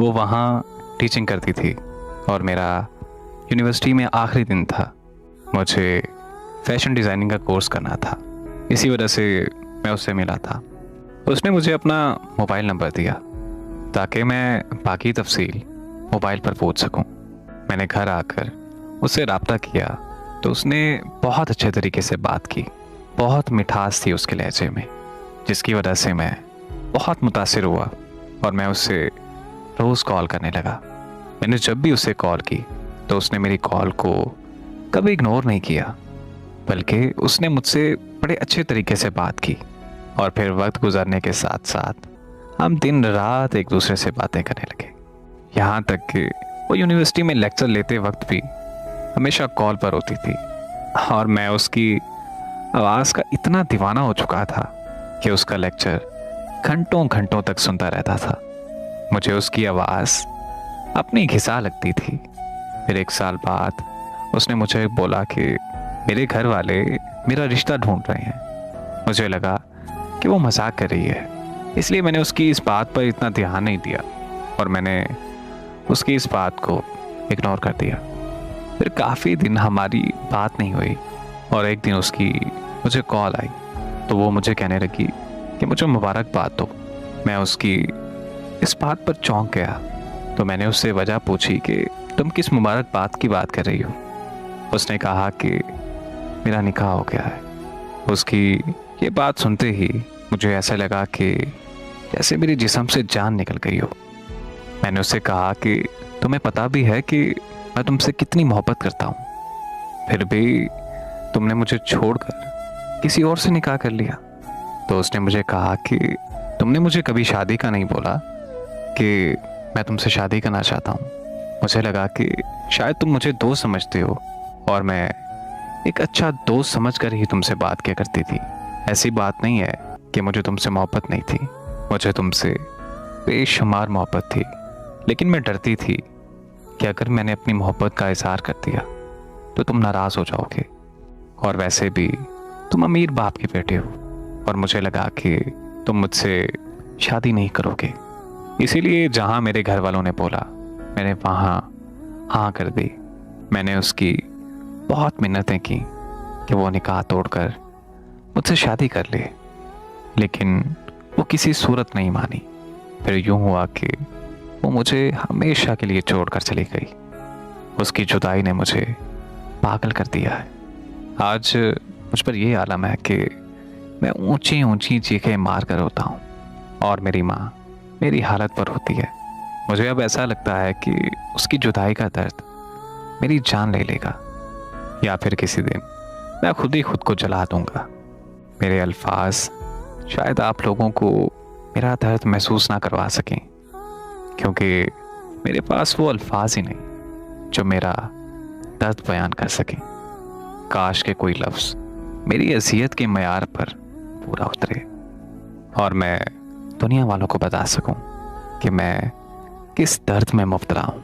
वो वहाँ टीचिंग करती थी और मेरा यूनिवर्सिटी में आखिरी दिन था। मुझे फैशन डिज़ाइनिंग का कोर्स करना था, इसी वजह से मैं उससे मिला था। उसने मुझे अपना मोबाइल नंबर दिया ताकि मैं बाकी तफसील मोबाइल पर पूछ सकूं। मैंने घर आकर उससे रब्ता किया तो उसने बहुत अच्छे तरीके से बात की। बहुत मिठास थी उसके लहजे में, जिसकी वजह से मैं बहुत मुतासिर हुआ और मैं उससे रोज़ कॉल करने लगा। मैंने जब भी उसे कॉल की तो उसने मेरी कॉल को कभी इग्नोर नहीं किया, बल्कि उसने मुझसे बड़े अच्छे तरीके से बात की। और फिर वक्त गुजरने के साथ साथ हम दिन रात एक दूसरे से बातें करने लगे। यहाँ तक कि वो यूनिवर्सिटी में लेक्चर लेते वक्त भी हमेशा कॉल पर होती थी और मैं उसकी आवाज़ का इतना दीवाना हो चुका था कि उसका लेक्चर घंटों घंटों तक सुनता रहता था। मुझे उसकी आवाज़ अपनी घिसा लगती थी। फिर एक साल बाद उसने मुझे बोला कि मेरे घर वाले मेरा रिश्ता ढूंढ रहे हैं। मुझे लगा कि वो मजाक कर रही है, इसलिए मैंने उसकी इस बात पर इतना ध्यान नहीं दिया और मैंने उसकी इस बात को इग्नोर कर दिया। फिर काफ़ी दिन हमारी बात नहीं हुई और एक दिन उसकी मुझे कॉल आई तो वो मुझे कहने लगी कि मुझे मुबारकबाद दो। मैं उसकी इस बात पर चौंक गया तो मैंने उससे वजह पूछी कि तुम किस मुबारकबाद की बात कर रही हो। उसने कहा कि मेरा निकाह हो गया है। उसकी ये बात सुनते ही मुझे ऐसा लगा कि जैसे मेरे जिस्म से जान निकल गई हो। मैंने उससे कहा कि तुम्हें पता भी है कि मैं तुमसे कितनी मोहब्बत करता हूँ, फिर भी तुमने मुझे छोड़कर किसी और से निकाह कर लिया। तो उसने मुझे कहा कि तुमने मुझे कभी शादी का नहीं बोला कि मैं तुमसे शादी करना चाहता हूँ। मुझे लगा कि शायद तुम मुझे दोस्त समझते हो और मैं एक अच्छा दोस्त समझकर ही तुमसे बात किया करती थी। ऐसी बात नहीं है कि मुझे तुमसे मोहब्बत नहीं थी, मुझे तुमसे बेशुमार मोहब्बत थी, लेकिन मैं डरती थी कि अगर मैंने अपनी मोहब्बत का इजहार कर दिया तो तुम नाराज़ हो जाओगे। और वैसे भी तुम अमीर बाप के बेटे हो और मुझे लगा कि तुम मुझसे शादी नहीं करोगे। इसीलिए जहाँ मेरे घर वालों ने बोला मैंने वहाँ हाँ कर दी। मैंने उसकी बहुत मिन्नतें की कि वो निकाह तोड़कर मुझसे शादी कर ले, लेकिन वो किसी सूरत नहीं मानी। फिर यूं हुआ कि वो मुझे हमेशा के लिए छोड़कर चली गई। उसकी जुदाई ने मुझे पागल कर दिया है। आज मुझ पर यह आलम है कि मैं ऊंची ऊंची चीखें मार कर रोता हूँ और मेरी माँ मेरी हालत पर होती है। मुझे अब ऐसा लगता है कि उसकी जुदाई का दर्द मेरी जान ले लेगा, या फिर किसी दिन मैं खुद ही खुद को जला दूंगा। मेरे अल्फाज शायद आप लोगों को मेरा दर्द महसूस ना करवा सकें, क्योंकि मेरे पास वो अल्फाज ही नहीं जो मेरा दर्द बयान कर सकें। काश के कोई लफ्ज़ मेरी अज़ियत के मयार पर पूरा उतरे और मैं दुनिया वालों को बता सकूं कि मैं किस दर्द में मुब्तला हूं।